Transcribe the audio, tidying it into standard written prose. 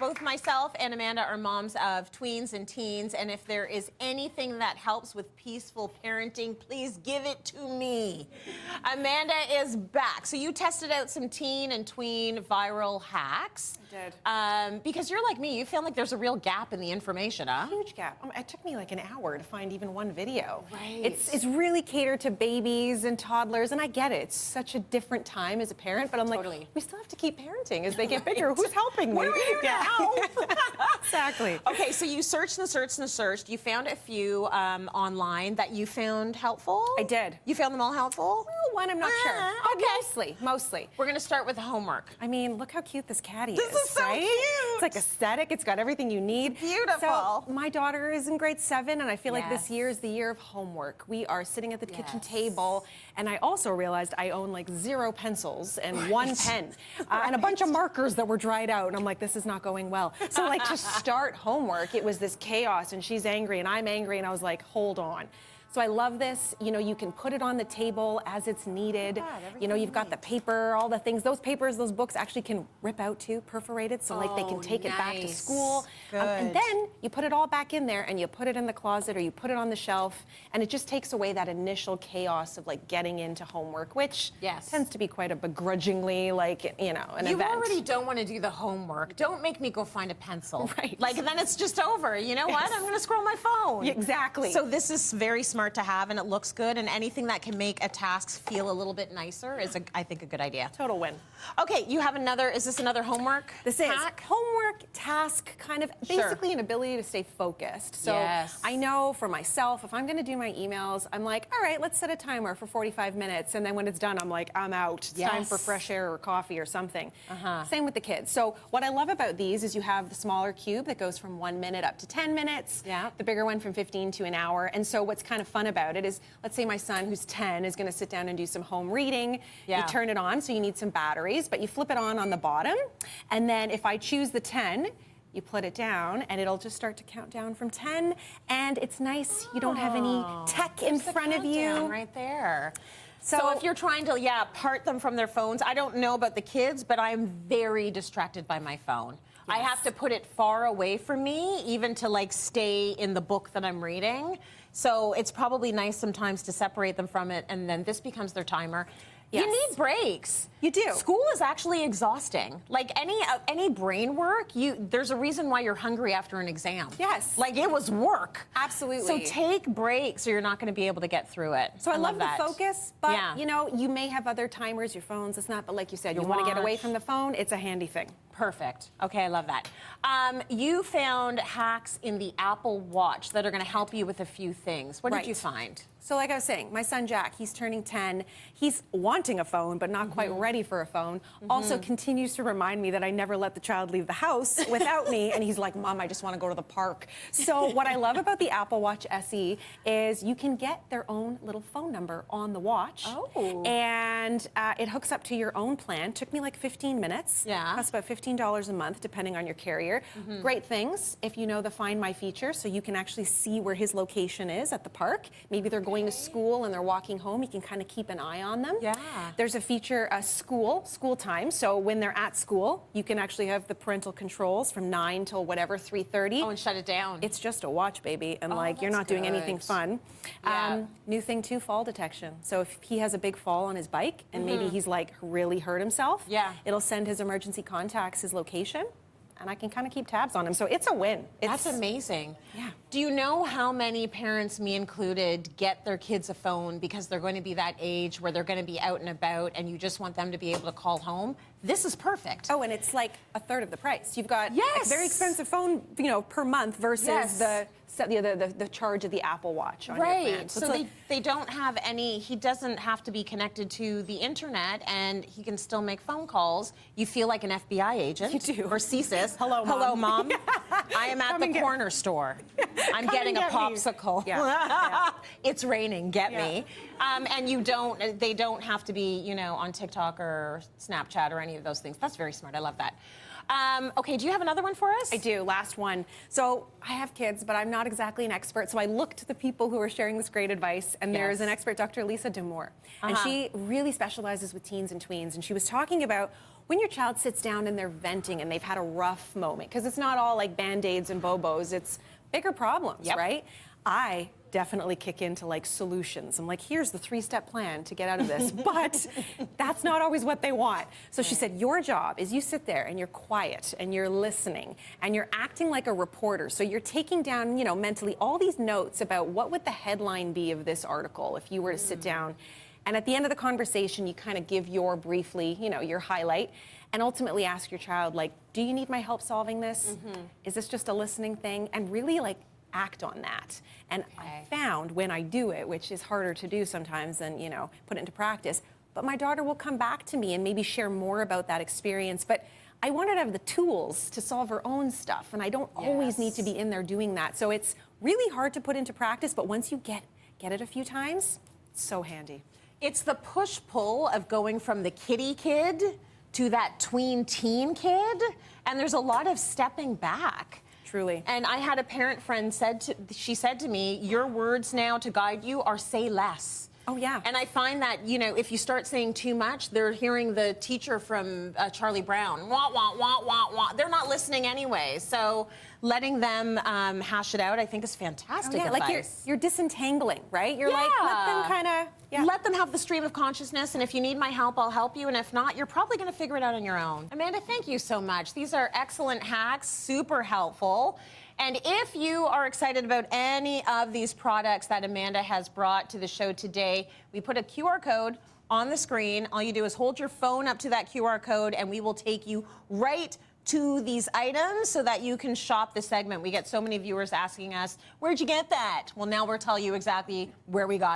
Both myself and Amanda are moms of tweens and teens, and if there is anything that helps with peaceful parenting, please give it to me. Amanda is back. So you tested out some teen and tween viral hacks. I did. Because you're like me, you feel like there's a real gap in the information, huh? Huge gap. It took me like an hour to find even one video. Right. It's really catered to babies and toddlers, and I get it. It's such a different time as a parent, but I'm like, we still have to keep parenting as they get bigger. Who's helping me? What are we doing now? Exactly. Okay, so you searched and searched and searched. You found a few online that you found helpful? I did. You found them all helpful? Well, one I'm not sure. Okay. But mostly. We're going to start with homework. I mean, look how cute this caddy This is so right? cute. It's like aesthetic. It's got everything you need. Beautiful. So my daughter is in grade 7, and I feel like this year is the year of homework. We are sitting at the kitchen table, and I also realized I own like 0 pencils and 1 pen and a bunch of markers that were dried out, and I'm like, this is not going well. So like to start homework, it was this chaos, and she's angry and I'm angry, and I was like, hold on. So I love this. You know, you can put it on the table as it's needed. You know, you've got the paper, all the things. Those papers, those books actually can rip out too, perforated, so like they can take it back to school. And then you put it all back in there and you put it in the closet or you put it on the shelf, and it just takes away that initial chaos of like getting into homework, which tends to be quite a begrudgingly, like, you know, an event. You already don't want to do the homework. Don't make me go find a pencil. Right. Like, then it's just over. You know what? I'm going to scroll my phone. Exactly. So this is very smart to have, and it looks good, and anything that can make a task feel a little bit nicer is, I think, a good idea. Total win. Okay, you have another, is this another homework This hack? is homework, task, kind of basically an ability to stay focused. So I know for myself, if I'm going to do my emails, I'm like, all right, let's set a timer for 45 minutes, and then when it's done, I'm like, I'm out. It's time for fresh air or coffee or something. Same with the kids. So what I love about these is you have the smaller cube that goes from 1 minute up to 10 minutes, the bigger one from 15 to an hour, and so what's kind of fun about it is, let's say my son who's 10 is going to sit down and do some home reading. You turn it on, so you need some batteries, but you flip it on the bottom, and then if I choose the 10, you put it down, and it'll just start to count down from 10, and it's nice. You don't have any tech in front of you. Right there. So if you're trying to, part them from their phones, I don't know about the kids, but I'm very distracted by my phone. I have to put it far away from me, even to like stay in the book that I'm reading. So it's probably nice sometimes to separate them from it, and then this becomes their timer. You need breaks. You do. School is actually exhausting. Like any brain work, there's a reason why you're hungry after an exam. Yes. Like it was work. Absolutely. So take breaks or you're not going to be able to get through it. So I love the focus, but you know, you may have other timers, your phones, it's not, but like you said, you want to get away from the phone, it's a handy thing. Perfect. Okay, I love that. You found hacks in the Apple Watch that are going to help you with a few things. What did you find? So like I was saying, my son Jack, he's turning 10. He's wanting a phone, but not quite ready for a phone. Also continues to remind me that I never let the child leave the house without me. And he's like, Mom, I just want to go to the park. So what I love about the Apple Watch SE is you can get their own little phone number on the watch. And it hooks up to your own plan. Took me like 15 minutes. Costs about $15 a month, depending on your carrier. Great things if you know the Find My feature, so you can actually see where his location is at the park. Maybe they're going to school and they're walking home, you can kind of keep an eye on them. There's a feature, school time, so when they're at school, you can actually have the parental controls from 9 till whatever, 3:30. Oh, and shut it down. It's just a watch, baby, and like you're not doing anything fun. New thing too, fall detection. So if he has a big fall on his bike and maybe he's like really hurt himself, it'll send his emergency contacts his location, and I can kind of keep tabs on him. So it's a win. That's amazing. Do you know how many parents, me included, get their kids a phone because they're going to be that age where they're going to be out and about and you just want them to be able to call home? This is perfect. Oh, and it's like a third of the price. You've got a very expensive phone, you know, per month versus the charge of the Apple Watch on your plan. So they don't have any, he doesn't have to be connected to the internet and he can still make phone calls. You feel like an FBI agent. You do. Or CSIS. Hello, Mom. Hello, Mom. I am at the corner store. I'm getting a popsicle. It's raining, get me. And they don't have to be, you know, on TikTok or Snapchat or any of those things. That's very smart. I love that. Okay, do you have another one for us? I do, last one. So I have kids, but I'm not exactly an expert, so I looked to the people who are sharing this great advice, and there's an expert, Dr. Lisa Moore, and she really specializes with teens and tweens, and she was talking about when your child sits down and they're venting and they've had a rough moment, because it's not all like Band-Aids and Bobos, it's bigger problems, right? I definitely kick into like solutions. I'm like, here's the 3-step plan to get out of this, but that's not always what they want. So she said, your job is you sit there and you're quiet and you're listening and you're acting like a reporter. So you're taking down, you know, mentally all these notes about what would the headline be of this article if you were to sit down. And at the end of the conversation, you kind of give your briefly, you know, your highlight, and ultimately ask your child, like, do you need my help solving this? Is this just a listening thing? And really, like, act on that. And I found when I do it, which is harder to do sometimes than, you know, put it into practice, but my daughter will come back to me and maybe share more about that experience. But I want her to have the tools to solve her own stuff, and I don't always need to be in there doing that. So it's really hard to put into practice, but once you get it a few times, it's so handy. It's the push-pull of going from the kiddie kid to that tween teen kid, and there's a lot of stepping back. Truly. And I had a parent friend she said to me, your words now to guide you are say less. Oh, yeah. And I find that, you know, if you start saying too much, they're hearing the teacher from Charlie Brown, wah, wah, wah, wah, wah. They're not listening anyway. So letting them hash it out, I think, is fantastic advice. Like you're disentangling, right? You're like, let them kind of... Let them have the stream of consciousness, and if you need my help, I'll help you, and if not, you're probably going to figure it out on your own. Amanda, thank you so much. These are excellent hacks, super helpful. And if you are excited about any of these products that Amanda has brought to the show today, we put a QR code on the screen. All you do is hold your phone up to that QR code, and we will take you right to these items so that you can shop the segment. We get so many viewers asking us, where'd you get that? Well, now we'll tell you exactly where we got it.